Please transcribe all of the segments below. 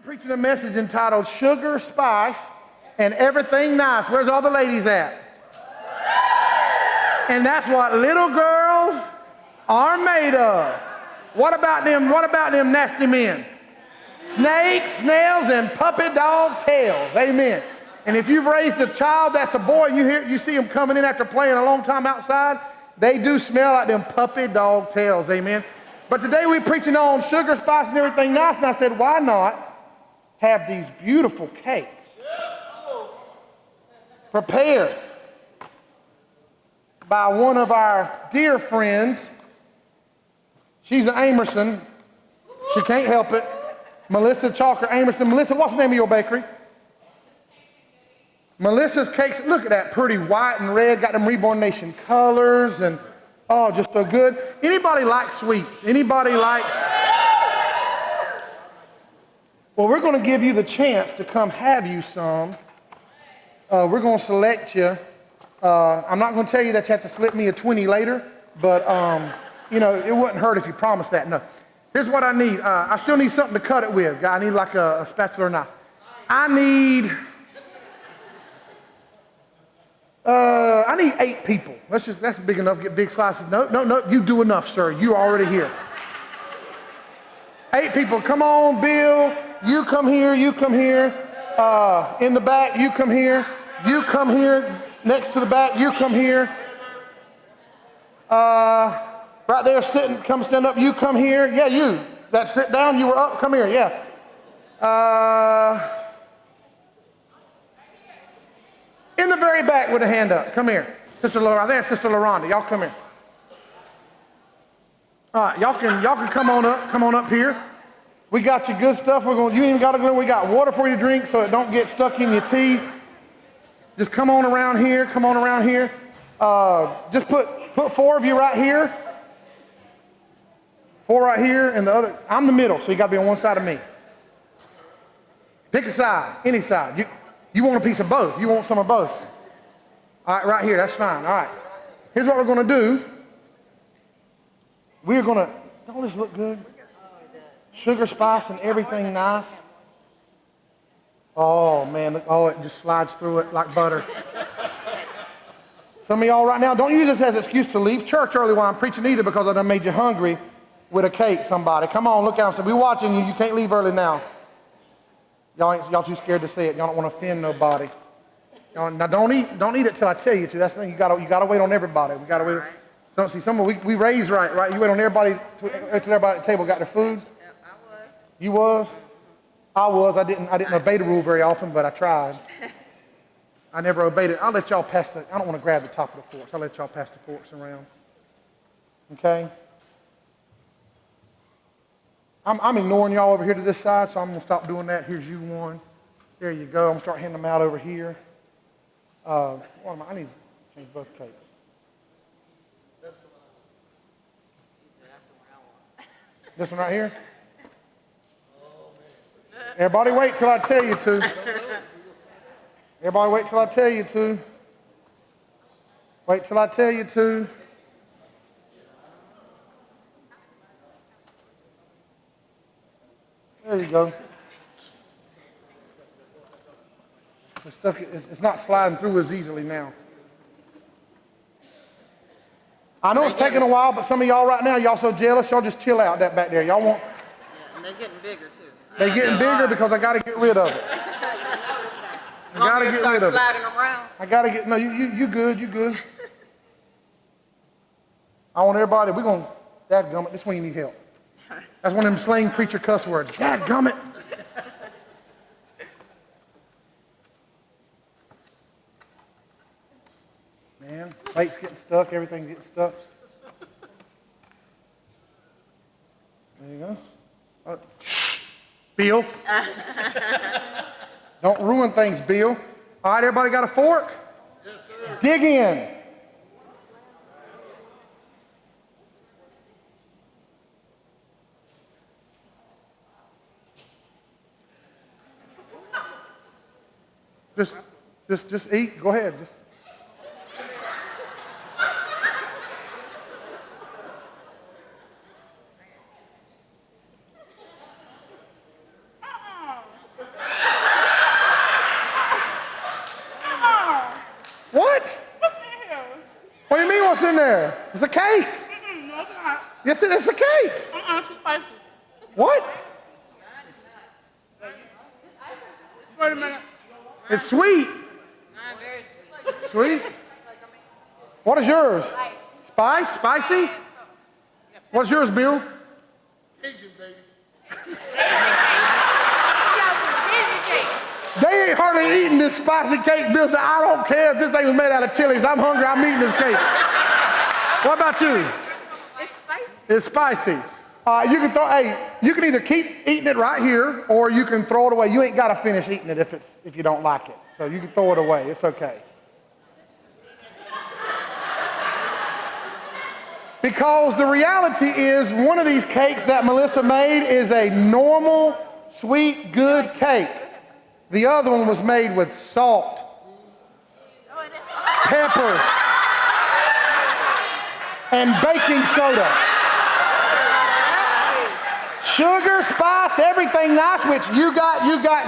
Preaching a message entitled Sugar, Spice, and Everything Nice. Where's all the ladies at? And that's what little girls are made of. What about them nasty men? Snakes, snails, and puppy dog tails. Amen. And if you've raised a child that's a boy, you see them coming in after playing a long time outside, they do smell like them puppy dog tails. Amen. But today we're preaching on sugar, spice, and everything nice. And I said, why not have these beautiful cakes prepared by one of our dear friends. She's an Amerson. She can't help it. Melissa Chalker Amerson. Melissa, what's the name of your bakery? Melissa's Cakes. Look at that, pretty white and red. Got them Reborn Nation colors and oh, just so good. Anybody like sweets? Anybody likes? Well, we're going to give you the chance to come have you some. We're going to select you. I'm not going to tell you that you have to slip me a 20 later, but you know, it wouldn't hurt if you promised that. No. Here's what I need. I still need something to cut it with. I need like a spatula or knife. I need 8 people. That's big enough. Get big slices. No. You do enough, sir. You're already here. 8 people. Come on, Bill. You come here. You come here. In the back, you come here. You come here. Next to the back, you come here. Right there sitting, come stand up. You come here. Yeah, you. That sit down. You were up. Come here. Yeah. In the very back with a hand up. Come here. Sister Laura. I think it's Sister LaRonda. Y'all come here. All right, y'all can come on up. Come on up here. We got you good stuff. You ain't even got to go. We got water for you to drink so it don't get stuck in your teeth. Just come on around here. Come on around here. Just put 4 of you right here. 4 right here, and the other. I'm the middle, so you got to be on one side of me. Pick a side, any side. You want a piece of both. You want some of both. All right, right here. That's fine. All right. Here's what we're going to do. We're going to. Don't this look good? Sugar, spice, and everything nice. Oh, man. Oh, it just slides through it like butter. Some of y'all right now, don't use this as an excuse to leave church early while I'm preaching either, because I done made you hungry with a cake, somebody. Come on, look at them. Say, we're watching you. You can't leave early now. Y'all too scared to say it. Y'all don't want to offend nobody. Now, don't eat it till I tell you to. That's the thing. You gotta wait on everybody. We gotta wait. We raised right? You wait on everybody till everybody at the table got their food. You was? I was. I didn't obey the rule very often, but I tried. I never obeyed it. I'll let y'all pass I don't want to grab the top of the forks. I'll let y'all pass the forks around. Okay? I'm ignoring y'all over here to this side, so I'm going to stop doing that. Here's you one. There you go. I'm going to start handing them out over here. I need to change both cakes. This one right here? Everybody wait till I tell you to. Everybody wait till I tell you to. Wait till I tell you to. There you go. The stuff, it's not sliding through as easily now. I know it's taking a while, but some of y'all right now, y'all so jealous, y'all just chill out that back there. Y'all want. Yeah, and they're getting bigger too. They're getting bigger because I got to get rid of it. I got to get rid of it. I got to get, no, you good, you good. I want everybody, we're going to, dadgummit, this one you need help. That's one of them slang preacher cuss words. Dadgummit. Man, plate's getting stuck, everything's getting stuck. There you go. Oh, Bill. Don't ruin things, Bill. All right, everybody got a fork? Yes, sir. Dig in. Just eat. Go ahead. Just. there? It's a cake. No, it's not. Yes, it's a cake. Too spicy. What? Wait a minute. It's sweet. Not very sweet. Sweet? What is yours? Spice? Spicy? What's yours, Bill? Asian, baby. They ain't hardly eating this spicy cake. Bill said, I don't care if this thing was made out of chilies. I'm hungry. I'm eating this cake. What about you? It's spicy. It's spicy. You can either keep eating it right here or you can throw it away. You ain't got to finish eating it if you don't like it. So you can throw it away. It's okay. Because the reality is one of these cakes that Melissa made is a normal, sweet, good cake. The other one was made with salt, peppers, and baking soda. Sugar, spice, everything nice, which you got, and you got,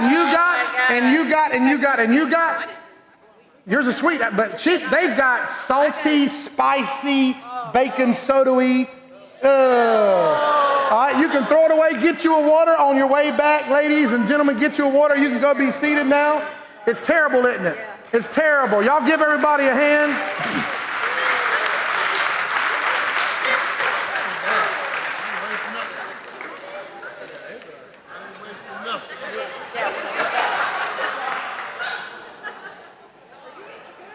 and you got, and you got, and you got. Yours is sweet, but they've got salty, spicy, bacon soda-y. All right, you can throw it away, get you a water on your way back, ladies and gentlemen, get you a water. You can go be seated now. It's terrible, isn't it? It's terrible. Y'all give everybody a hand.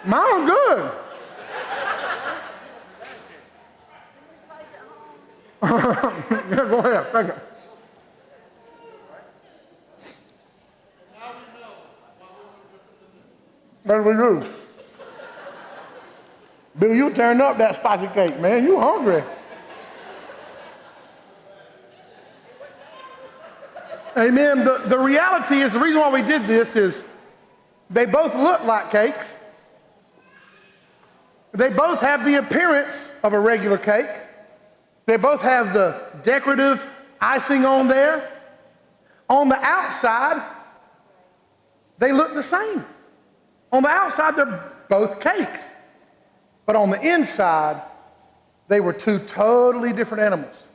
Mine are good. Yeah, go ahead. Thank you. What do we do? Bill, you tearing up that spicy cake, man. You hungry. Amen. The reality is, the reason why we did this is they both look like cakes. They both have the appearance of a regular cake. They both have the decorative icing on there. On the outside, they look the same. On the outside, they're both cakes. But on the inside, they were two totally different animals.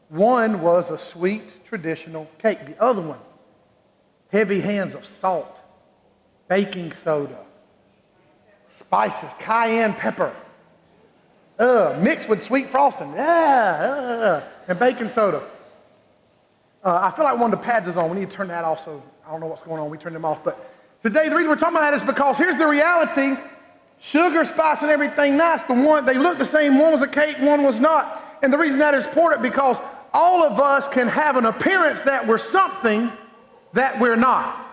One was a sweet, traditional cake. The other one, heavy hands of salt, baking soda, spices, cayenne pepper, mixed with sweet frosting, and baking soda. I feel like one of the pads is on. We need to turn that off, so I don't know what's going on. We turned them off. But today, the reason we're talking about that is because here's the reality. Sugar, spice, and everything nice. They look the same. One was a cake, one was not. And the reason that is important because all of us can have an appearance that we're something that we're not.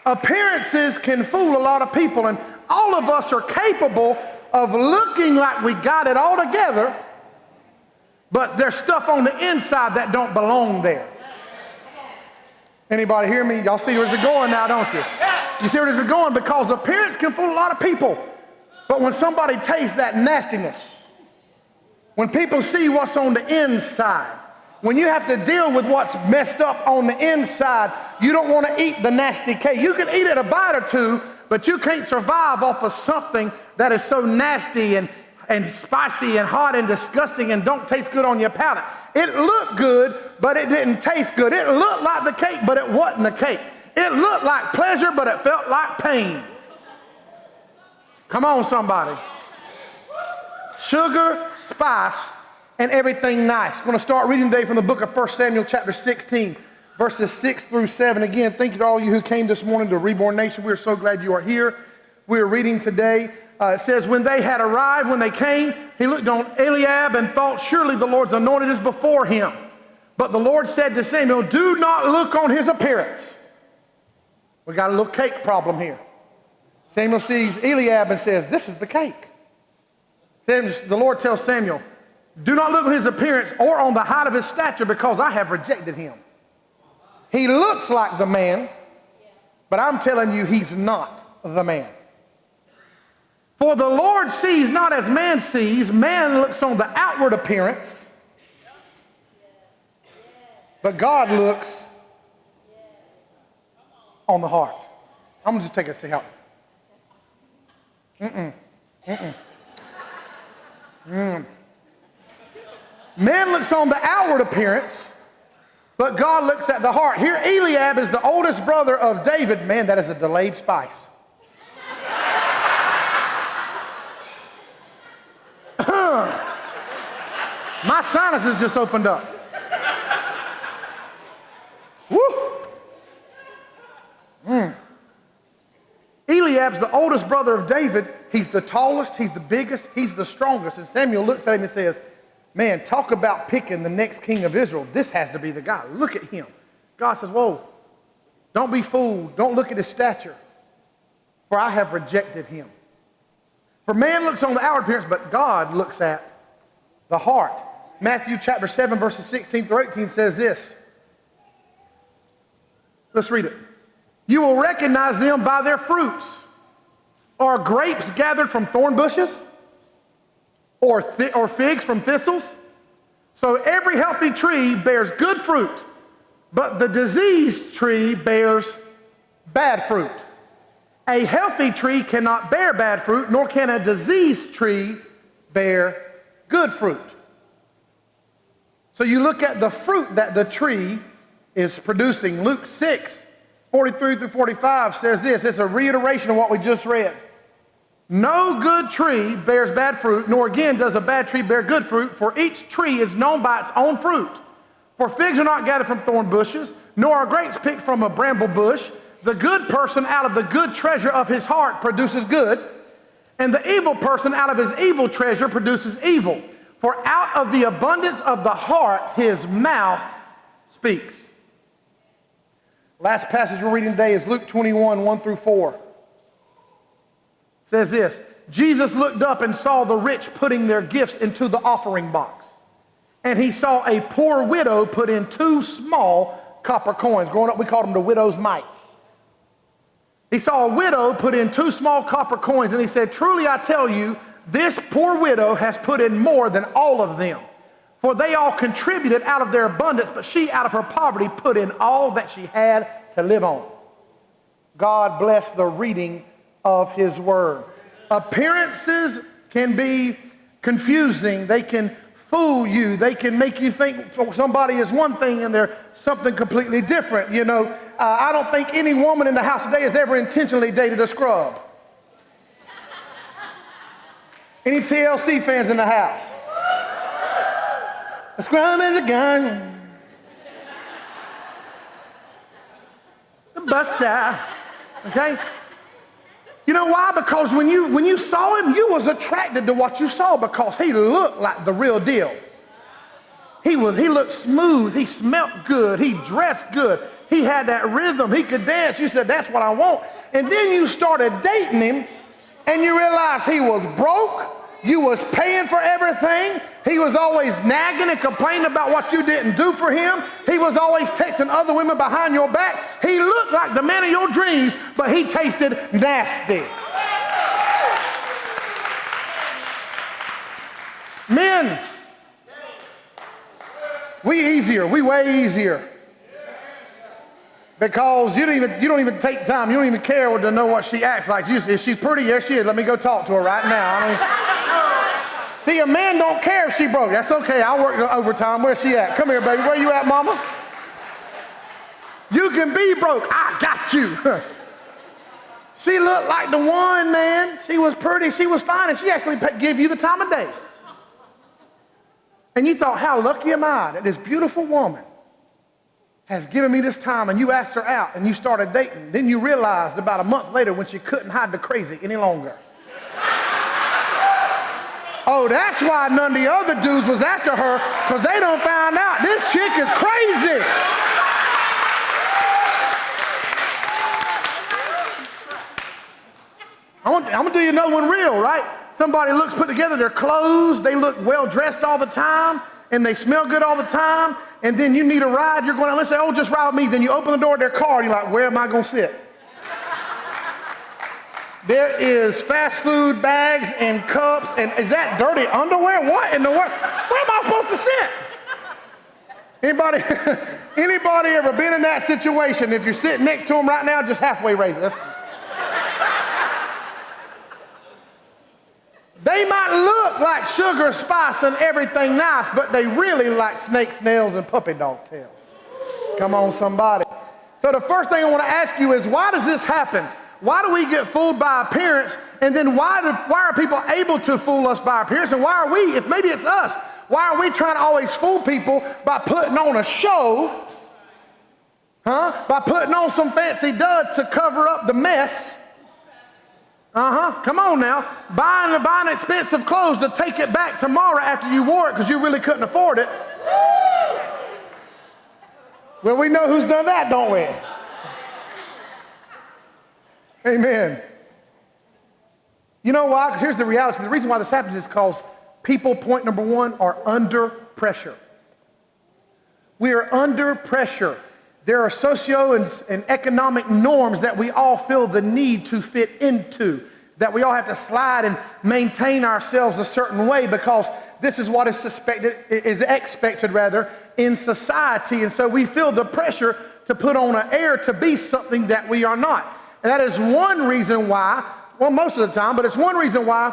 Appearances can fool a lot of people, and all of us are capable of looking like we got it all together, but there's stuff on the inside that don't belong there. Anybody hear me? Y'all see where it's going now, don't you? You see where this is going? Because appearance can fool a lot of people, but when somebody tastes that nastiness, when people see what's on the inside, when you have to deal with what's messed up on the inside, you don't want to eat the nasty cake. You can eat it a bite or two, but you can't survive off of something that is so nasty and spicy and hot and disgusting and don't taste good on your palate. It looked good, but it didn't taste good. It looked like the cake, but it wasn't the cake. It looked like pleasure, but it felt like pain. Come on, somebody. Sugar, spice, and everything nice. I'm going to start reading today from the book of 1 Samuel chapter 16, verses 6 through 7. Again, thank you to all you who came this morning to Reborn Nation. We're so glad you are here. We're reading today. It says, when they had arrived, when they came, he looked on Eliab and thought, surely the Lord's anointed is before him. But the Lord said to Samuel, do not look on his appearance. We got a little cake problem here. Samuel sees Eliab and says, this is the cake. The Lord tells Samuel, do not look on his appearance or on the height of his stature, because I have rejected him. He looks like the man, but I'm telling you, he's not the man. For the Lord sees not as man sees. Man looks on the outward appearance, but God looks on the heart. I'm going to just take it and say, help. Man looks on the outward appearance, but God looks at the heart. Here, Eliab is the oldest brother of David. Man, that is a delayed spice. My sinuses just opened up. Woo! Eliab's the oldest brother of David. He's the tallest, he's the biggest, he's the strongest. And Samuel looks at him and says, man, talk about picking the next king of Israel. This has to be the guy. Look at him. God says, whoa, don't be fooled. Don't look at his stature, for I have rejected him. For man looks on the outward appearance, but God looks at the heart. Matthew chapter 7, verses 16 through 18 says this. Let's read it. You will recognize them by their fruits. Are grapes gathered from thorn bushes? Or figs from thistles? So every healthy tree bears good fruit, but the diseased tree bears bad fruit. A healthy tree cannot bear bad fruit, nor can a diseased tree bear good fruit. So you look at the fruit that the tree is producing. Luke 6, 43 through 45 says this. It's a reiteration of what we just read. No good tree bears bad fruit, nor again does a bad tree bear good fruit, for each tree is known by its own fruit. For figs are not gathered from thorn bushes, nor are grapes picked from a bramble bush. The good person out of the good treasure of his heart produces good, and the evil person out of his evil treasure produces evil. For out of the abundance of the heart, his mouth speaks. Last passage we're reading today is Luke 21, 1 through 4. It says this, Jesus looked up and saw the rich putting their gifts into the offering box. And he saw a poor widow put in 2 small copper coins. Growing up, we called them the widow's mites. He saw a widow put in 2 small copper coins, and he said, truly I tell you, this poor widow has put in more than all of them. For they all contributed out of their abundance, but she out of her poverty put in all that she had to live on. God bless the reading of his word. Appearances can be confusing. They can fool you. They can make you think somebody is one thing and they're something completely different. You know, I don't think any woman in the house today has ever intentionally dated a scrub. Any TLC fans in the house? A scrub is a gun. The buster. Okay? You know why? Because when you saw him, you was attracted to what you saw because he looked like the real deal. He looked smooth. He smelt good. He dressed good. He had that rhythm. He could dance. You said, that's what I want. And then you started dating him and you realized he was broke. You was paying for everything. He was always nagging and complaining about what you didn't do for him. He was always texting other women behind your back. He looked like the man of your dreams, but he tasted nasty. Men, we way easier. Because you don't even take time. You don't even care to know what she acts like. Is she pretty? Yes, she is. Let me go talk to her right now. See, a man don't care if she broke. That's okay. I'll work overtime. Where's she at? Come here, baby. Where you at, mama? You can be broke. I got you. She looked like the one, man. She was pretty. She was fine. And she actually gave you the time of day. And you thought, how lucky am I that this beautiful woman has given me this time, and you asked her out and you started dating. Then you realized about a month later when she couldn't hide the crazy any longer. Oh, that's why none of the other dudes was after her, because they don't find out this chick is crazy. I'm gonna do you another one real, right? Somebody looks put together, their clothes, they look well dressed all the time, and they smell good all the time, and then you need a ride, you're going, let's say, oh, just ride with me. Then you open the door of their car, and you're like, where am I going to sit? There is fast food bags and cups, and is that dirty underwear? What in the world? Where am I supposed to sit? Anybody ever been in that situation? If you're sitting next to them right now, just halfway raise it. like sugar, spice, and everything nice, but they really like snakes, nails, and puppy dog tails. Come on, somebody. So the first thing I want to ask you is, why does this happen? Why do we get fooled by appearance? And then why are people able to fool us by appearance? And why are we, if maybe it's us, why are we trying to always fool people by putting on a show? By putting on some fancy duds to cover up the mess. Come on now. Buying expensive clothes to take it back tomorrow after you wore it because you really couldn't afford it. Well, we know who's done that, don't we? Amen. You know why? 'Cause here's the reality. The reason why this happens is because people, point number one, are under pressure. We are under pressure. There are socio and economic norms that we all feel the need to fit into, that we all have to slide and maintain ourselves a certain way because this is what is expected in society. And so we feel the pressure to put on an air to be something that we are not. And that is one reason why, well, most of the time, but it's one reason why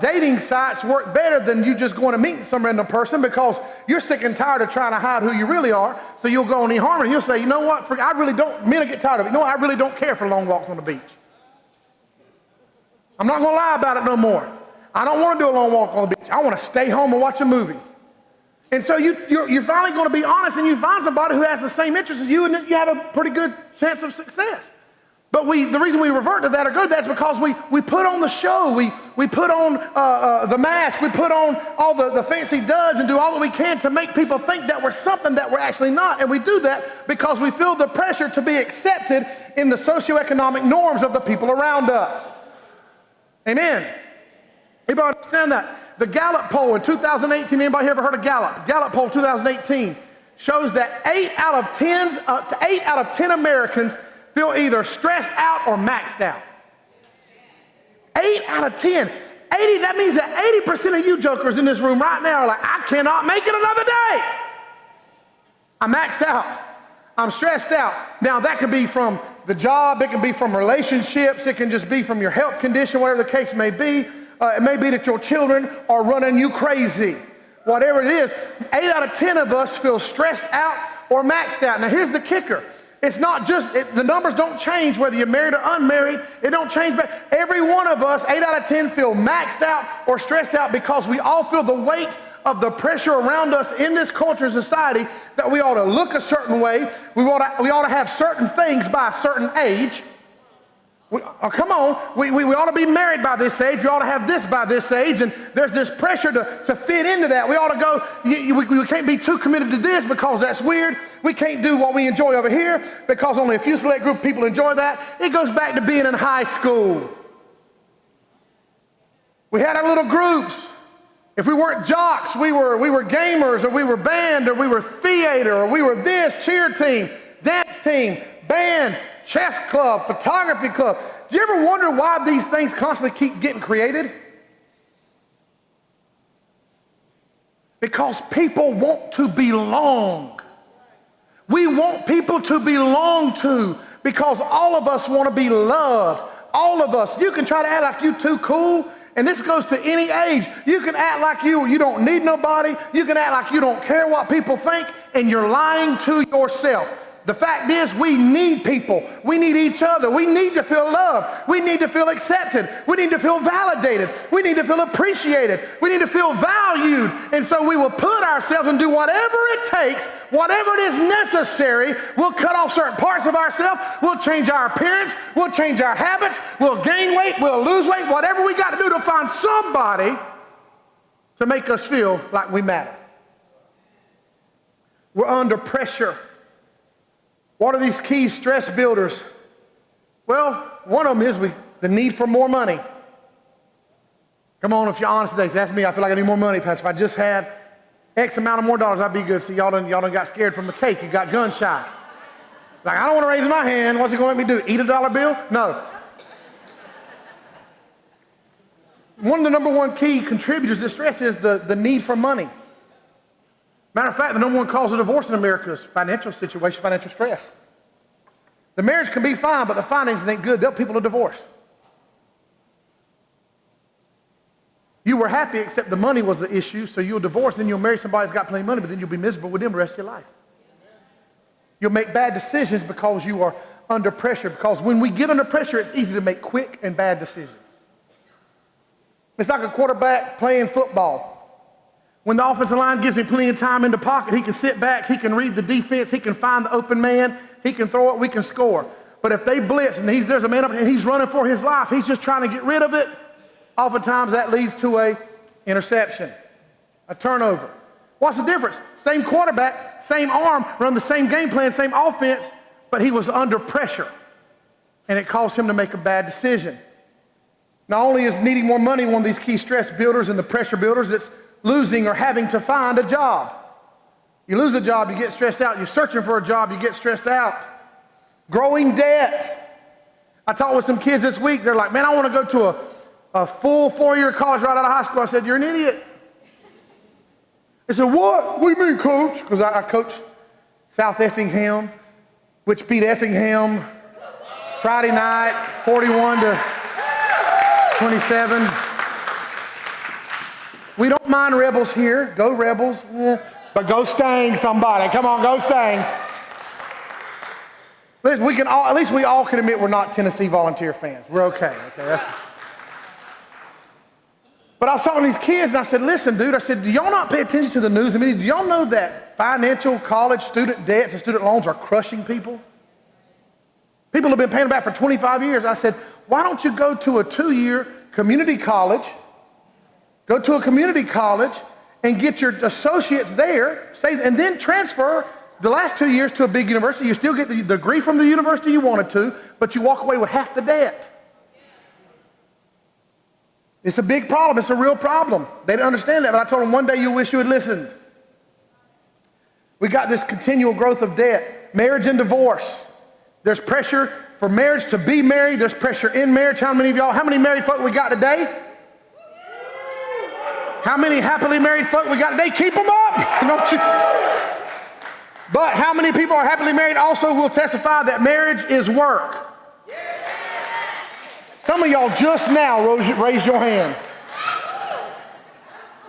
dating sites work better than you just going to meet some random person, because you're sick and tired of trying to hide who you really are. So you'll go on eHarmony and you'll say, you know what, I really don't, men get tired of it. You know what, I really don't care for long walks on the beach. I'm not going to lie about it no more. I don't want to do a long walk on the beach. I want to stay home and watch a movie. And so you're finally going to be honest, and you find somebody who has the same interests as you, and then you have a pretty good chance of success. But the reason we revert to that or go to that is because we put on the show, we put on the mask, we put on all the fancy duds and do all that we can to make people think that we're something that we're actually not. And we do that because we feel the pressure to be accepted in the socioeconomic norms of the people around us. Amen. Anybody understand that? The Gallup poll in 2018, anybody ever heard of Gallup? Gallup poll 2018 shows that 8 out of 10 Americans feel either stressed out or maxed out. 8 out of 10. 80, that means that 80% of you jokers in this room right now are like, I cannot make it another day. I'm maxed out. I'm stressed out. Now that could be from the job, it can be from relationships, it can just be from your health condition, whatever the case may be. It may be that your children are running you crazy. Whatever it is, 8 out of 10 of us feel stressed out or maxed out. Now here's the kicker. It's not just, the numbers don't change whether you're married or unmarried. It don't change. But every one of us, 8 out of 10, feel maxed out or stressed out because we all feel the weight of the pressure around us in this culture and society that we ought to look a certain way. We ought to have certain things by a certain age. Come on, we ought to be married by this age. We ought to have this by this age. And there's this pressure to fit into that. We ought to go, we can't be too committed to this because that's weird. We can't do what we enjoy over here because only a few select group of people enjoy that. It goes back to being in high school. We had our little groups. If we weren't jocks, we were gamers, or we were band, or we were theater, or we were this, cheer team, dance team, band, chess club, photography club. Do you ever wonder why these things constantly keep getting created? Because people want to belong. We want people to belong to because all of us want to be loved. All of us. You can try to act like you too cool, and this goes to any age. You can act like you don't need nobody. You can act like you don't care what people think, and you're lying to yourself. The fact is, we need people. We need each other. We need to feel loved. We need to feel accepted. We need to feel validated. We need to feel appreciated. We need to feel valued. And so we will put ourselves and do whatever it takes, whatever it is necessary. We'll cut off certain parts of ourselves. We'll change our appearance. We'll change our habits. We'll gain weight. We'll lose weight. Whatever we got to do to find somebody to make us feel like we matter. We're under pressure. What are these key stress builders? Well, one of them is the need for more money. Come on, if you're honest today, ask me. I feel like I need more money, Pastor. If I just had X amount of more dollars, I'd be good. See, y'all done got scared from the cake. You got gun shy. Like, I don't want to raise my hand. What's he going to make me do? Eat a dollar bill? No. One of the number one key contributors to stress is the need for money. Matter of fact, the number one cause of divorce in America is financial situation, financial stress. The marriage can be fine, but the finances ain't good. They'll people to divorce. You were happy except the money was the issue, so you'll divorce, then you'll marry somebody who's got plenty of money, but then you'll be miserable with them the rest of your life. You'll make bad decisions because you are under pressure, because when we get under pressure, it's easy to make quick and bad decisions. It's like a quarterback playing football. When the offensive line gives him plenty of time in the pocket, he can sit back, he can read the defense, he can find the open man, he can throw it, we can score. But if they blitz and there's a man up and he's running for his life, he's just trying to get rid of it, oftentimes that leads to a interception, a turnover. What's the difference? Same quarterback, same arm, run the same game plan, same offense, but he was under pressure, and it caused him to make a bad decision. Not only is needing more money one of these key stress builders and the pressure builders, it's losing or having to find a job. You lose a job, you get stressed out. You're searching for a job, you get stressed out. Growing debt. I talked with some kids this week. They're like, man, I want to go to a full 4-year college right out of high school. I said, you're an idiot. They said, what? What do you mean, coach? Because I coach South Effingham, which beat Effingham Friday night, 41-27. We don't mind Rebels here. Go Rebels. But go Stang, somebody. Come on, go Stang. At least we all can admit we're not Tennessee Volunteer fans. We're okay. But I was talking to these kids and I said, listen, dude, I said, do y'all not pay attention to the news? I mean, do y'all know that financial college student debts and student loans are crushing people? People have been paying them back for 25 years. I said, why don't you go to a 2-year community college, go to a community college and get your associates there, and then transfer the last 2 years to a big university. You still get the degree from the university you wanted to, but you walk away with half the debt. It's a big problem. It's a real problem. They didn't understand that, but I told them one day you'll wish you had listened. We got this continual growth of debt. Marriage and divorce. There's pressure for marriage to be married. There's pressure in marriage. How many married folk we got today? How many happily married folk we got today? Keep them up. Don't you? But how many people are happily married also will testify that marriage is work? Some of y'all just now raised your hand.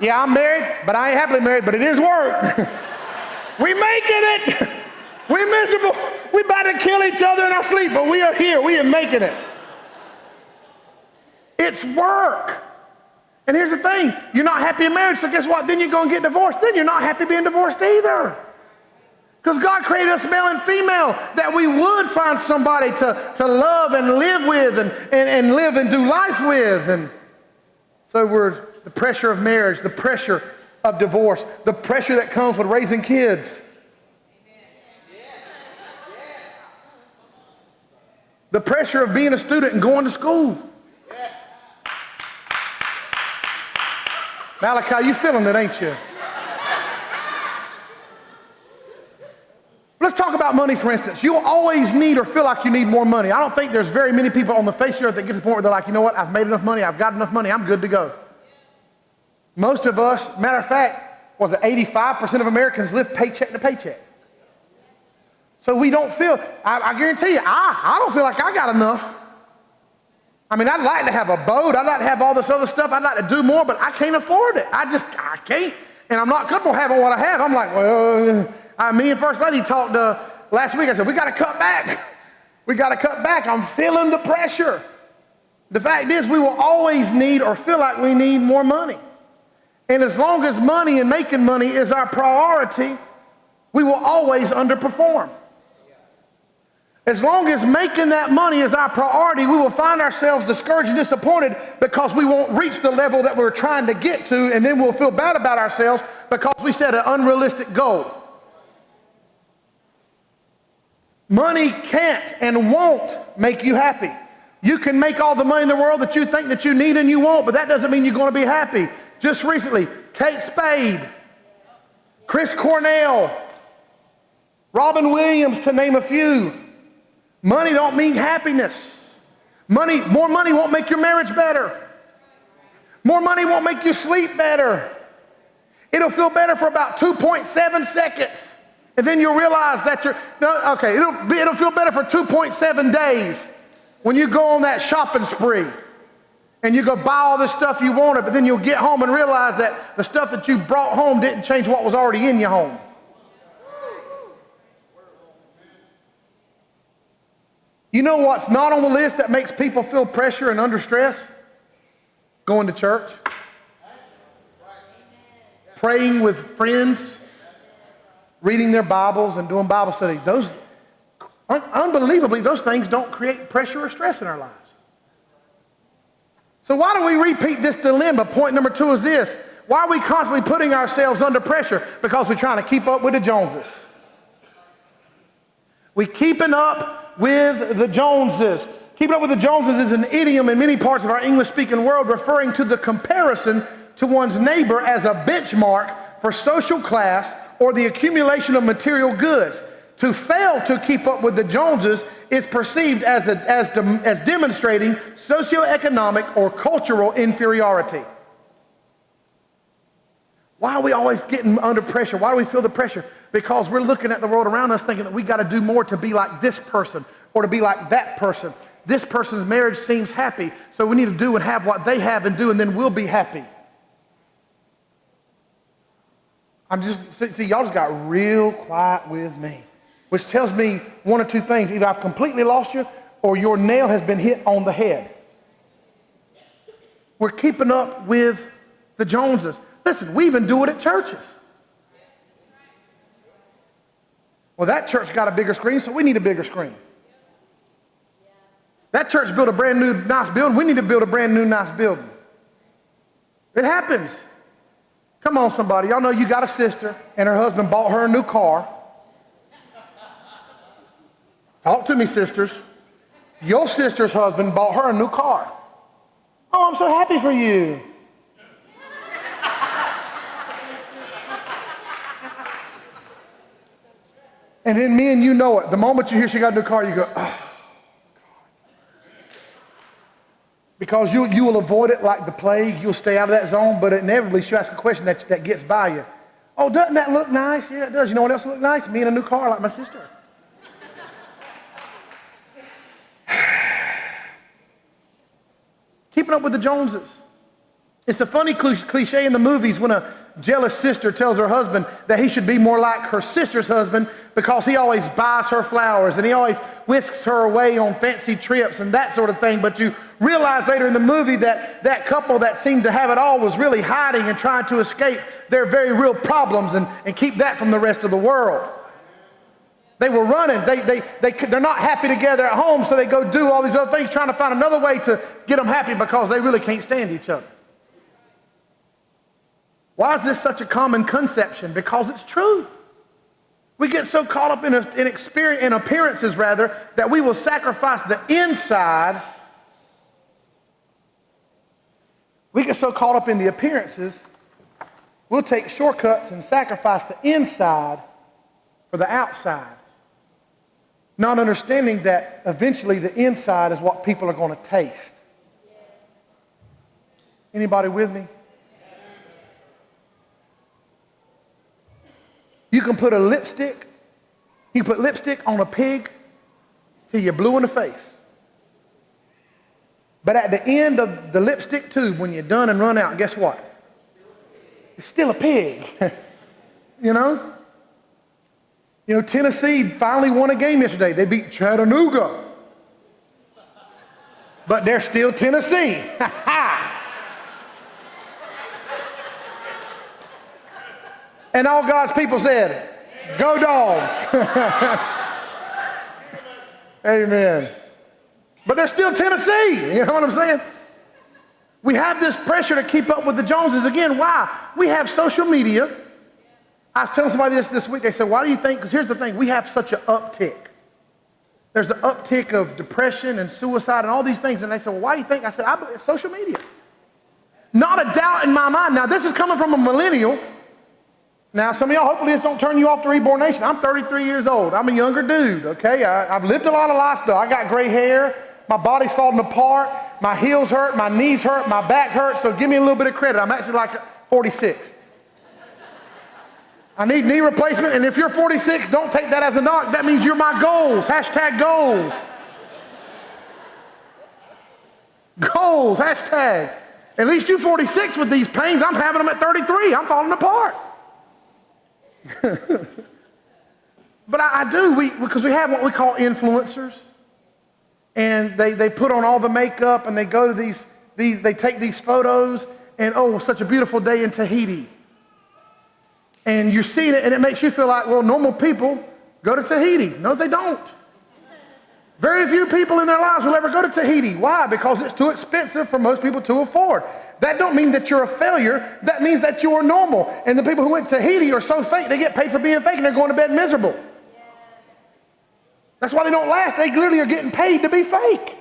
Yeah, I'm married, but I ain't happily married, but it is work. We making it. We miserable. We about to kill each other in our sleep, but we are here. We are making it. It's work. And here's the thing. You're not happy in marriage, so guess what? Then you go and get divorced. Then you're not happy being divorced either. Because God created us male and female that we would find somebody to love and live with and live and do life with. And so we're the pressure of marriage, the pressure of divorce, the pressure that comes with raising kids. The pressure of being a student and going to school. Malachi, you feeling it, ain't you? Let's talk about money, for instance. You'll always need or feel like you need more money. I don't think there's very many people on the face of the earth that get to the point where they're like, you know what, I've made enough money, I've got enough money, I'm good to go. Most of us, matter of fact, 85% of Americans live paycheck to paycheck. So we don't feel, I guarantee you, I don't feel like I got enough. I mean, I'd like to have a boat, I'd like to have all this other stuff, I'd like to do more, but I can't afford it. I can't. And I'm not comfortable having what I have. I'm like, well, me and First Lady talked last week. I said, we got to cut back. We got to cut back. I'm feeling the pressure. The fact is, we will always need or feel like we need more money. And as long as money and making money is our priority, we will always underperform. As long as making that money is our priority, we will find ourselves discouraged and disappointed because we won't reach the level that we're trying to get to, and then we'll feel bad about ourselves because we set an unrealistic goal. Money can't and won't make you happy. You can make all the money in the world that you think that you need and you want, but that doesn't mean you're going to be happy. Just recently, Kate Spade, Chris Cornell, Robin Williams, to name a few. Money don't mean happiness. More money won't make your marriage better. More money won't make you sleep better. It'll feel better for about 2.7 seconds. And then you'll realize that it'll feel better for 2.7 days when you go on that shopping spree. And you go buy all this stuff you wanted, but then you'll get home and realize that the stuff that you brought home didn't change what was already in your home. You know what's not on the list that makes people feel pressure and under stress? Going to church. Praying with friends. Reading their Bibles and doing Bible study. Those, unbelievably, those things don't create pressure or stress in our lives. So why do we repeat this dilemma? Point number 2 is this. Why are we constantly putting ourselves under pressure? Because we're trying to keep up with the Joneses. We're keeping up with the Joneses. Keeping up with the Joneses is an idiom in many parts of our English-speaking world referring to the comparison to one's neighbor as a benchmark for social class or the accumulation of material goods. To fail to keep up with the Joneses is perceived as demonstrating socioeconomic or cultural inferiority. Why are we always getting under pressure? Why do we feel the pressure? Because we're looking at the world around us thinking that we got to do more to be like this person or to be like that person. This person's marriage seems happy, so we need to do and have what they have and do, and then we'll be happy. See, y'all just got real quiet with me, which tells me one or two things. Either I've completely lost you or your nail has been hit on the head. We're keeping up with the Joneses. Listen, we even do it at churches. Well, that church got a bigger screen, so we need a bigger screen. That church built a brand new nice building. We need to build a brand new nice building. It happens. Come on, somebody. Y'all know you got a sister and her husband bought her a new car. Talk to me, sisters. Your sister's husband bought her a new car. Oh, I'm so happy for you. And then me and you know it. The moment you hear she got a new car, you go, oh, God. Because you will avoid it like the plague. You'll stay out of that zone, but inevitably she'll ask a question that gets by you. Oh, doesn't that look nice? Yeah, it does. You know what else looks nice? Me in a new car like my sister. Keeping up with the Joneses. It's a funny cliche in the movies when a jealous sister tells her husband that he should be more like her sister's husband because he always buys her flowers and he always whisks her away on fancy trips and that sort of thing. But you realize later in the movie that that couple that seemed to have it all was really hiding and trying to escape their very real problems and keep that from the rest of the world. They were running. They're not happy together at home, so they go do all these other things trying to find another way to get them happy because they really can't stand each other. Why is this such a common conception? Because it's true. We get so caught up in appearances that we will sacrifice the inside. We get so caught up in the appearances, we'll take shortcuts and sacrifice the inside for the outside. Not understanding that eventually the inside is what people are going to taste. Anybody with me? You can put lipstick on a pig till you're blue in the face. But at the end of the lipstick tube, when you're done and run out, guess what? It's still a pig. You know? You know, Tennessee finally won a game yesterday. They beat Chattanooga. But they're still Tennessee. And all God's people said, go Dogs. Amen. But they're still Tennessee. You know what I'm saying? We have this pressure to keep up with the Joneses. Again, why? We have social media. I was telling somebody this week. They said, why do you think? Because here's the thing. We have such an uptick. There's an uptick of depression and suicide and all these things. And they said, well, why do you think? I said, I believe it's social media. Not a doubt in my mind. Now, this is coming from a millennial. Now, some of y'all, hopefully this don't turn you off to Reborn Nation. I'm 33 years old. I'm a younger dude, okay? I've lived a lot of life, though. I got gray hair. My body's falling apart. My heels hurt. My knees hurt. My back hurts. So give me a little bit of credit. I'm actually like 46. I need knee replacement, and if you're 46, don't take that as a knock. That means you're my goals. #goals. Goals, hashtag. At least you 46 with these pains. I'm having them at 33. I'm falling apart. But I do, because we have what we call influencers. And they put on all the makeup and they go to they take these photos and oh, such a beautiful day in Tahiti. And you're seeing it and it makes you feel like, well, normal people go to Tahiti. No, they don't. Very few people in their lives will ever go to Tahiti. Why? Because it's too expensive for most people to afford. That don't mean that you're a failure. That means that you are normal. And the people who went to Tahiti are so fake, they get paid for being fake and they're going to bed miserable. That's why they don't last. They literally are getting paid to be fake.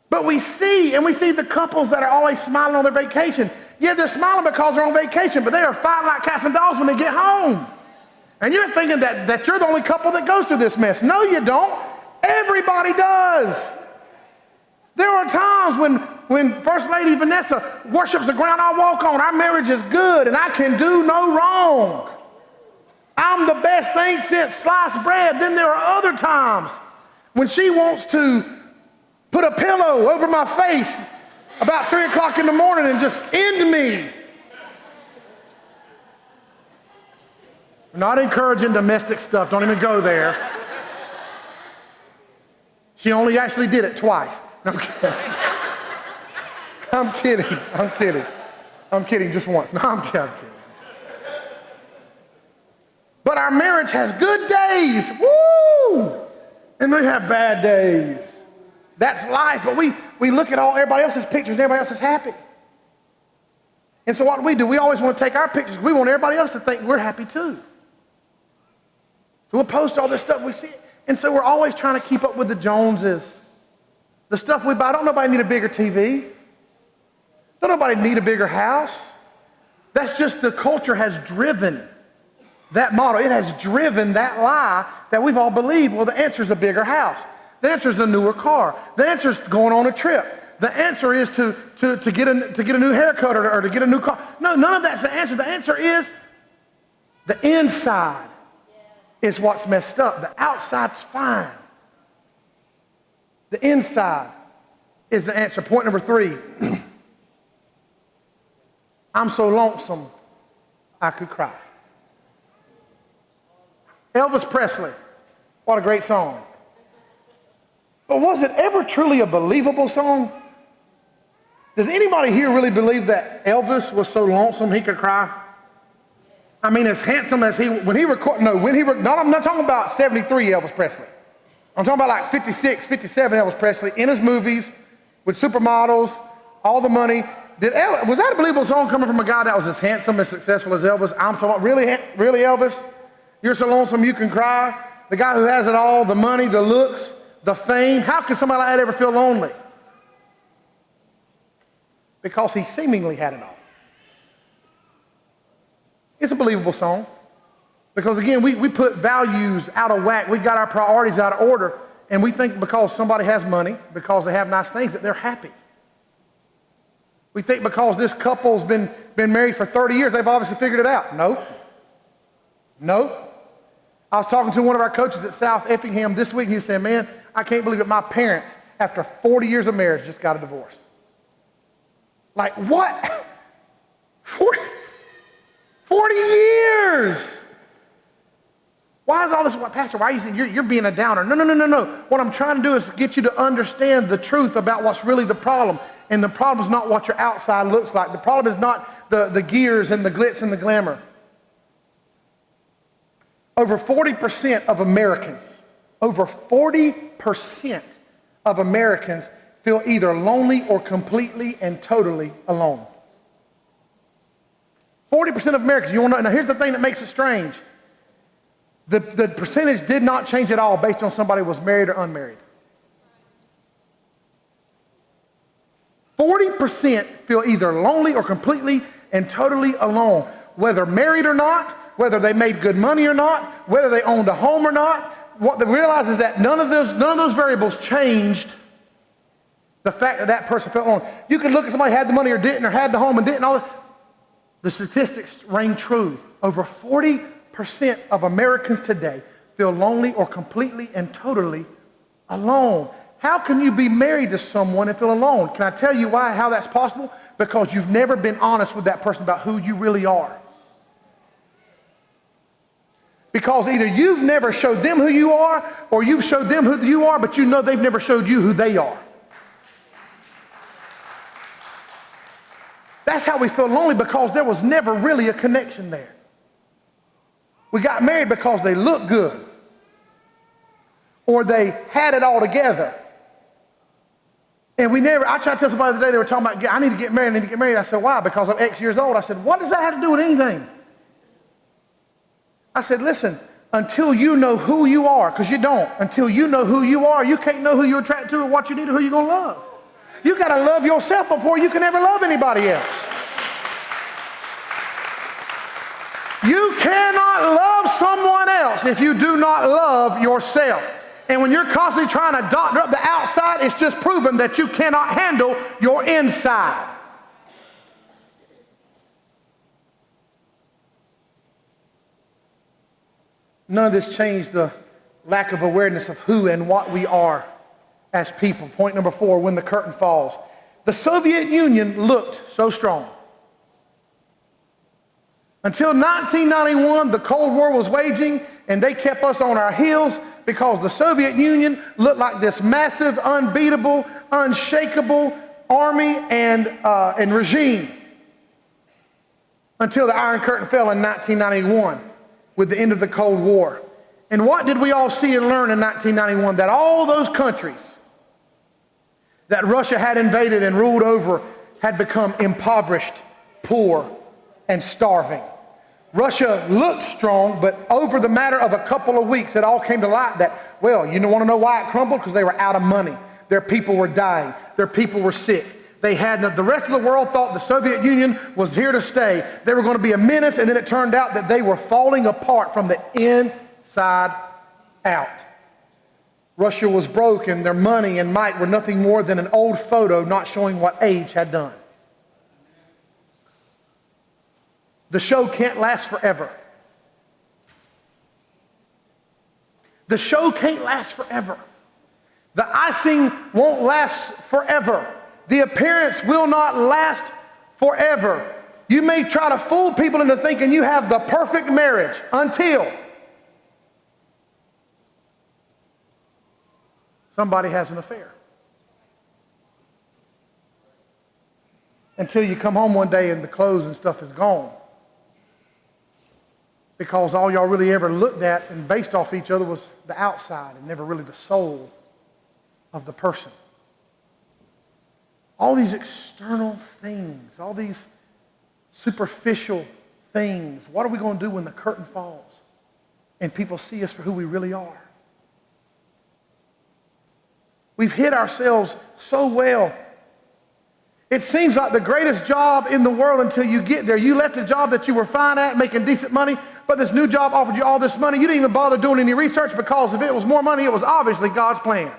But we see the couples that are always smiling on their vacation. Yeah, they're smiling because they're on vacation, but they are fighting like cats and dogs when they get home. And you're thinking that you're the only couple that goes through this mess. No, you don't. Everybody does. There are times when First Lady Vanessa worships the ground I walk on. Our marriage is good and I can do no wrong. I'm the best thing since sliced bread. Then there are other times when she wants to put a pillow over my face about 3 o'clock in the morning and just end me. I'm not encouraging domestic stuff. Don't even go there. She only actually did it twice. No, I'm kidding. I'm kidding just once. No, I'm kidding. But our marriage has good days. Woo! And we have bad days. That's life. But we look at everybody else's pictures and everybody else is happy. And so what do? We always want to take our pictures. We want everybody else to think we're happy too. So we'll post all this stuff we see. And so we're always trying to keep up with the Joneses. The stuff we buy. Don't nobody need a bigger TV. Don't nobody need a bigger house. That's just the culture has driven that model. It has driven that lie that we've all believed. Well, the answer is a bigger house. The answer is a newer car. The answer is going on a trip. The answer is to get a new haircut or to get a new car. No, none of that's the answer. The answer is the inside is what's messed up. The outside's fine. The inside is the answer. Point number 3. I'm so lonesome, I could cry. Elvis Presley, what a great song. But was it ever truly a believable song? Does anybody here really believe that Elvis was so lonesome he could cry? I mean, as handsome as I'm not talking about 73 Elvis Presley. I'm talking about like 56, 57 Elvis Presley in his movies with supermodels, all the money. Was that a believable song coming from a guy that was as handsome, as successful as Elvis? Really Elvis? You're so lonesome you can cry? The guy who has it all, the money, the looks, the fame. How can somebody like that ever feel lonely? Because he seemingly had it all. It's a believable song. Because again, we put values out of whack. We've got our priorities out of order. And we think because somebody has money, because they have nice things, that they're happy. We think because this couple's been married for 30 years, they've obviously figured it out. Nope. I was talking to one of our coaches at South Effingham this week, and he was saying, man, I can't believe it. My parents, after 40 years of marriage, just got a divorce. Like, what? 40 years! Why is all this, Pastor, why are you saying you're being a downer? No. What I'm trying to do is get you to understand the truth about what's really the problem. And the problem is not what your outside looks like. The problem is not the gears and the glitz and the glamour. Over 40% of Americans feel either lonely or completely and totally alone. 40% of Americans, you want to know, now here's the thing that makes it strange. The percentage did not change at all based on somebody was married or unmarried. 40% feel either lonely or completely and totally alone, whether married or not, whether they made good money or not, whether they owned a home or not. What they realize is that none of those variables changed the fact that person felt alone. You could look at somebody who had the money or didn't, or had the home and didn't. All that. The statistics ring true. Over 40% of Americans today feel lonely or completely and totally alone. How can you be married to someone and feel alone? Can I tell you why, how that's possible? Because you've never been honest with that person about who you really are. Because either you've never showed them who you are, or you've showed them who you are, but you know they've never showed you who they are. That's how we feel lonely, because there was never really a connection there. We got married because they looked good, or they had it all together. And I tried to tell somebody the other day, they were talking about, I need to get married, I said, why? Because I'm X years old. I said, what does that have to do with anything? I said, listen, until you know who you are, because you don't, until you know who you are, you can't know who you're attracted to or what you need or who you're going to love. You got to love yourself before you can ever love anybody else. You cannot love someone else if you do not love yourself. And when you're constantly trying to doctor up the outside, it's just proven that you cannot handle your inside. None of this changed the lack of awareness of who and what we are as people. Point number 4, when the curtain falls. The Soviet Union looked so strong. Until 1991, the Cold War was waging, and they kept us on our heels because the Soviet Union looked like this massive, unbeatable, unshakable army and regime. Until the Iron Curtain fell in 1991 with the end of the Cold War. And what did we all see and learn in 1991? That all those countries that Russia had invaded and ruled over had become impoverished, poor, and starving. Russia looked strong, but over the matter of a couple of weeks, it all came to light that, well, you want to know why it crumbled? Because they were out of money. Their people were dying. Their people were sick. The rest of the world thought the Soviet Union was here to stay. They were going to be a menace, and then it turned out that they were falling apart from the inside out. Russia was broke, and their money and might were nothing more than an old photo not showing what age had done. The show can't last forever. The show can't last forever. The icing won't last forever. The appearance will not last forever. You may try to fool people into thinking you have the perfect marriage until somebody has an affair. Until you come home one day and the clothes and stuff is gone. Because all y'all really ever looked at and based off each other was the outside and never really the soul of the person. All these external things, all these superficial things. What are we going to do when the curtain falls and people see us for who we really are? We've hid ourselves so well. It seems like the greatest job in the world until you get there. You left a job that you were fine at, making decent money, but this new job offered you all this money. You didn't even bother doing any research because if it was more money, it was obviously God's plan.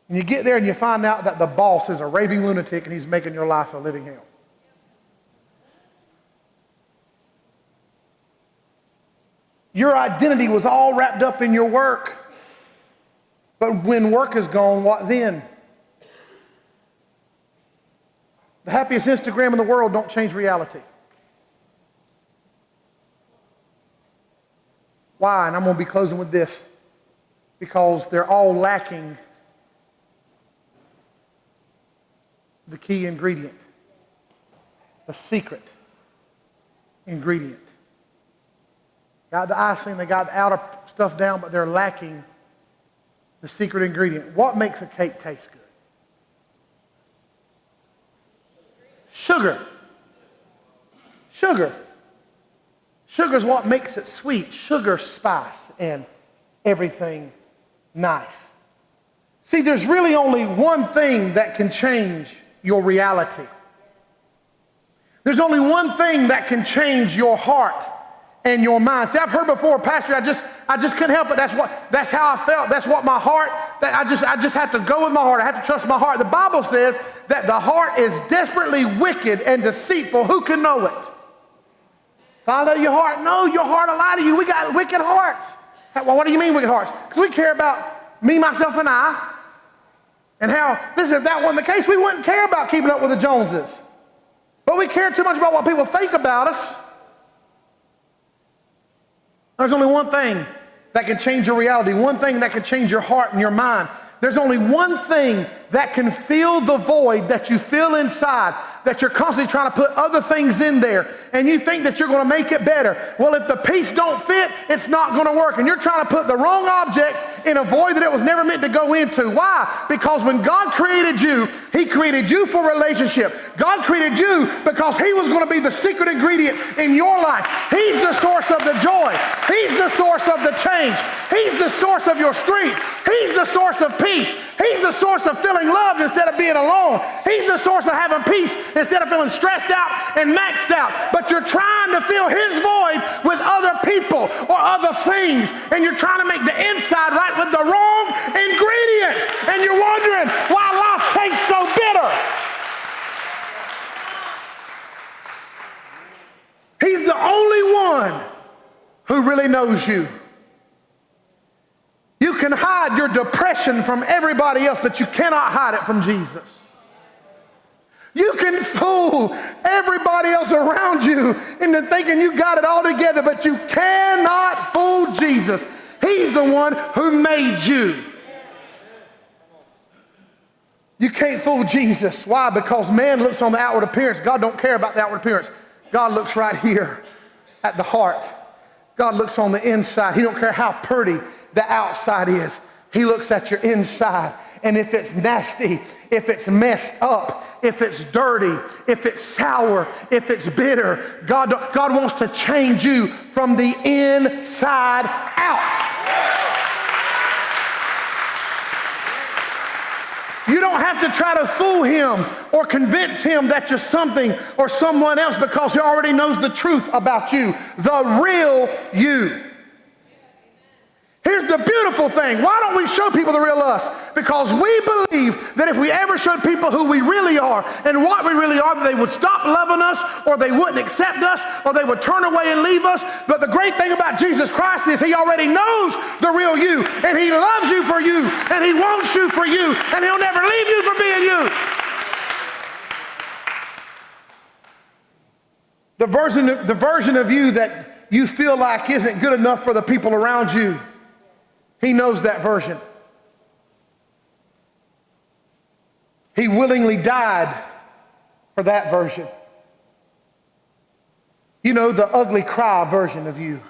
And you get there and you find out that the boss is a raving lunatic and he's making your life a living hell. Your identity was all wrapped up in your work. But when work is gone, what then? The happiest Instagram in the world don't change reality. Why? And I'm going to be closing with this. Because they're all lacking the key ingredient, the secret ingredient. Got the icing, they got the outer stuff down, but they're lacking the secret ingredient. What makes a cake taste good? Sugar. Sugar. Sugar is what makes it sweet. Sugar, spice, and everything nice. See, there's really only one thing that can change your reality. There's only one thing that can change your heart and your mind. See, I've heard before, Pastor, I just couldn't help it. That's how I felt. That's what my heart, that I just have to go with my heart. I have to trust my heart. The Bible says that the heart is desperately wicked and deceitful. Who can know it? Follow your heart. No, your heart will lie to you. We got wicked hearts. Well, what do you mean wicked hearts? Because we care about me, myself, and I. And how, listen, if that wasn't the case, we wouldn't care about keeping up with the Joneses. But we care too much about what people think about us. There's only one thing that can change your reality, one thing that can change your heart and your mind. There's only one thing that can fill the void that you feel inside, that you're constantly trying to put other things in there, and you think that you're going to make it better. Well, if the piece don't fit, it's not going to work, and you're trying to put the wrong object in a void that it was never meant to go into. Why? Because when God created you, he created you for relationship. God created you because he was going to be the secret ingredient in your life. He's the source of the joy. He's the source of the change. He's the source of your strength. He's the source of peace. He's the source of feeling loved instead of being alone. He's the source of having peace instead of feeling stressed out and maxed out. But you're trying to fill his void with other people or other things, and you're trying to make the inside right with the wrong ingredients, and you're wondering why life tastes so bitter. He's the only one who really knows you. You can hide your depression from everybody else, but you cannot hide it from Jesus. You can fool everybody else around you into thinking you got it all together, but you cannot fool Jesus. He's the one who made you. You can't fool Jesus. Why? Because man looks on the outward appearance. God don't care about the outward appearance. God looks right here at the heart. God looks on the inside. He don't care how pretty the outside is. He looks at your inside. And if it's nasty, if it's messed up, if it's dirty, if it's sour, if it's bitter, God wants to change you from the inside out. You don't have to try to fool him or convince him that you're something or someone else, because he already knows the truth about you, the real you. Here's the beautiful thing. Why don't we show people the real us? Because we believe that if we ever showed people who we really are and what we really are, they would stop loving us, or they wouldn't accept us, or they would turn away and leave us. But the great thing about Jesus Christ is he already knows the real you, and he loves you for you, and he wants you for you, and he'll never leave you for being you. The version of you that you feel like isn't good enough for the people around you, he knows that version. He willingly died for that version. You know, the ugly cry version of you,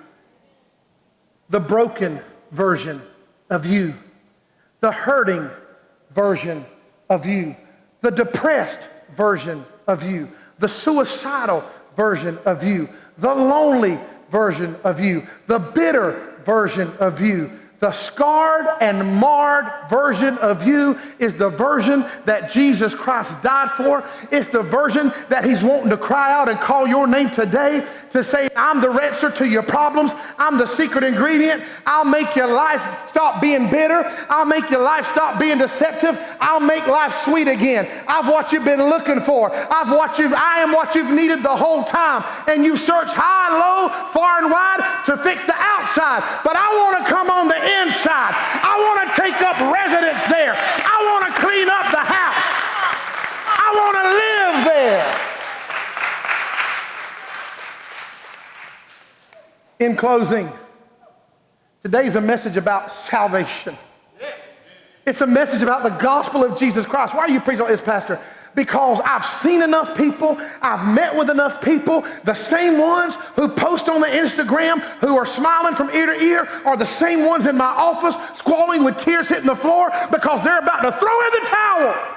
the broken version of you, the hurting version of you, the depressed version of you, the suicidal version of you, the lonely version of you, the bitter version of you. The scarred and marred version of you is the version that Jesus Christ died for. It's the version that he's wanting to cry out and call your name today to say, I'm the answer to your problems. I'm the secret ingredient. I'll make your life stop being bitter. I'll make your life stop being deceptive. I'll make life sweet again. I've what you've been looking for. I am what you've needed the whole time. And you've searched high and low, far and wide to fix the outside. But I want to come on the inside. I want to take up residence there. I want to clean up the house. I want to live there. In closing, today's a message about salvation. It's a message about the gospel of Jesus Christ. Why are you preaching on this, Pastor? Because I've seen enough people, I've met with enough people, the same ones who post on the Instagram who are smiling from ear to ear are the same ones in my office squalling with tears hitting the floor because they're about to throw in the towel.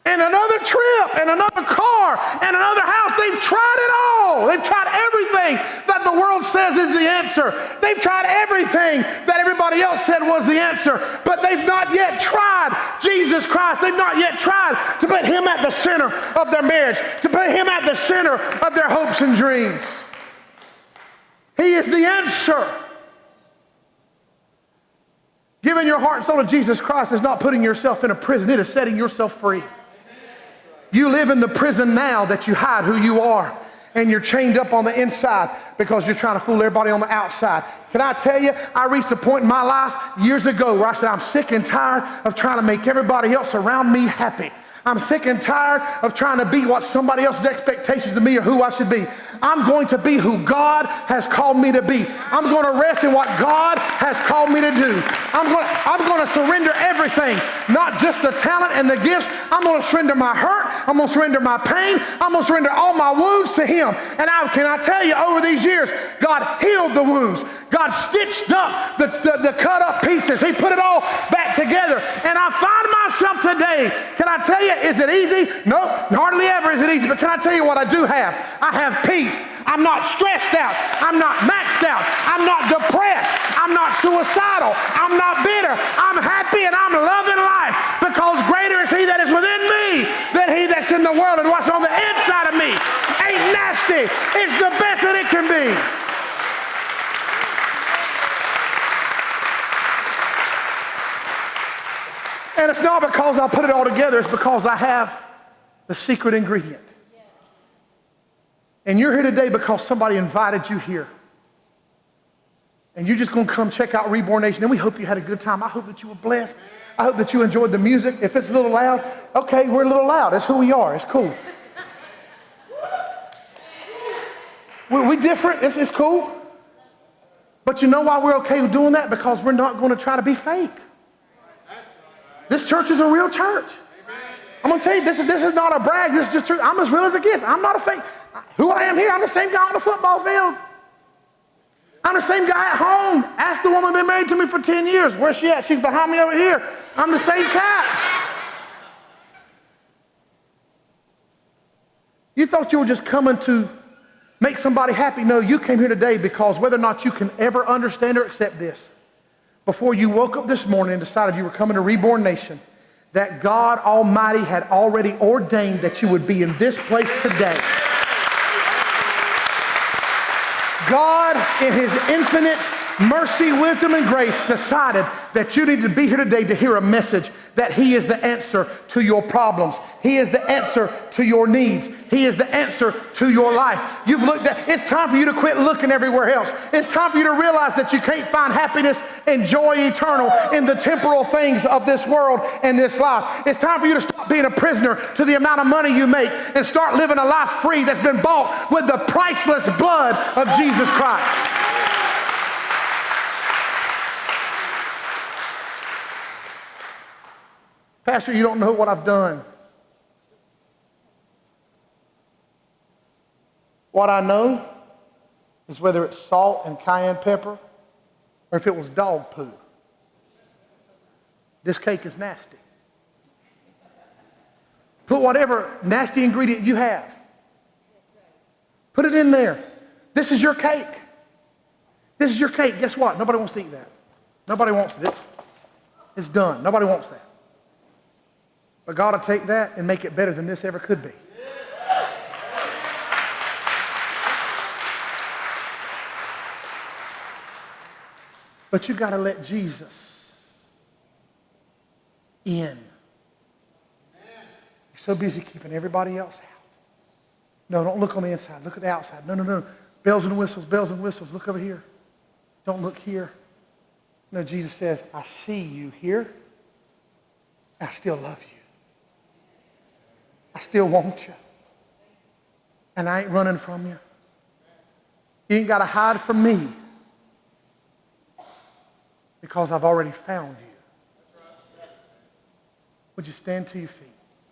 And another trip, and another car, and another house. They've tried it all. They've tried everything that the world says is the answer. They've tried everything that everybody else said was the answer. But they've not yet tried Jesus Christ. They've not yet tried to put him at the center of their marriage, to put him at the center of their hopes and dreams. He is the answer. Giving your heart and soul to Jesus Christ is not putting yourself in a prison. It is setting yourself free. You live in the prison now that you hide who you are. And you're chained up on the inside because you're trying to fool everybody on the outside. Can I tell you, I reached a point in my life years ago where I said, I'm sick and tired of trying to make everybody else around me happy. I'm sick and tired of trying to be what somebody else's expectations of me or who I should be. I'm going to be who God has called me to be. I'm going to rest in what God has called me to do. I'm going to surrender everything, not just the talent and the gifts. I'm going to surrender my hurt. I'm going to surrender my pain. I'm going to surrender all my wounds to Him. And can I tell you, over these years, God healed the wounds. God stitched up the cut up pieces. He put it all back together. And I find myself today, can I tell you, is it easy? Nope, hardly ever is it easy. But can I tell you what I do have? I have peace. I'm not stressed out. I'm not maxed out. I'm not depressed. I'm not suicidal. I'm not bitter. I'm happy and I'm loving life because greater is He that is within me than he that's in the world. And what's on the inside of me ain't nasty. It's the best that it can be. And it's not because I put it all together. It's because I have the secret ingredient. And you're here today because somebody invited you here. And you're just going to come check out Reborn Nation. And we hope you had a good time. I hope that you were blessed. I hope that you enjoyed the music. If it's a little loud, okay, we're a little loud. That's who we are. It's cool. We different. It's cool. But you know why we're okay with doing that? Because we're not going to try to be fake. This church is a real church. I'm going to tell you, this is not a brag. This is just true. I'm as real as it gets. I'm not a fake. Who I am here, I'm the same guy on the football field. I'm the same guy at home. Ask the woman who's been married to me for 10 years. Where's she at? She's behind me over here. I'm the same cat. You thought you were just coming to make somebody happy. No, you came here today because whether or not you can ever understand or accept this, before you woke up this morning and decided you were coming to Reborn Nation, that God Almighty had already ordained that you would be in this place today. God, in His infinite mercy, wisdom, and grace, decided that you needed to be here today to hear a message that He is the answer to your problems. He is the answer to your needs. He is the answer to your life. You've looked at, it's time for you to quit looking everywhere else. It's time for you to realize that you can't find happiness and joy eternal in the temporal things of this world and this life. It's time for you to stop being a prisoner to the amount of money you make and start living a life free that's been bought with the priceless blood of Jesus Christ. Pastor, you don't know what I've done. What I know is whether it's salt and cayenne pepper or if it was dog poo. This cake is nasty. Put whatever nasty ingredient you have. Put it in there. This is your cake. This is your cake. Guess what? Nobody wants to eat that. Nobody wants it. It's done. Nobody wants that. But God will take that and make it better than this ever could be. But you got to let Jesus in. You're so busy keeping everybody else out. No, don't look on the inside. Look at the outside. No. Bells and whistles, bells and whistles. Look over here. Don't look here. No, Jesus says, I see you here. I still love you. I still want you. And I ain't running from you. You ain't got to hide from me because I've already found you. Would you stand to your feet?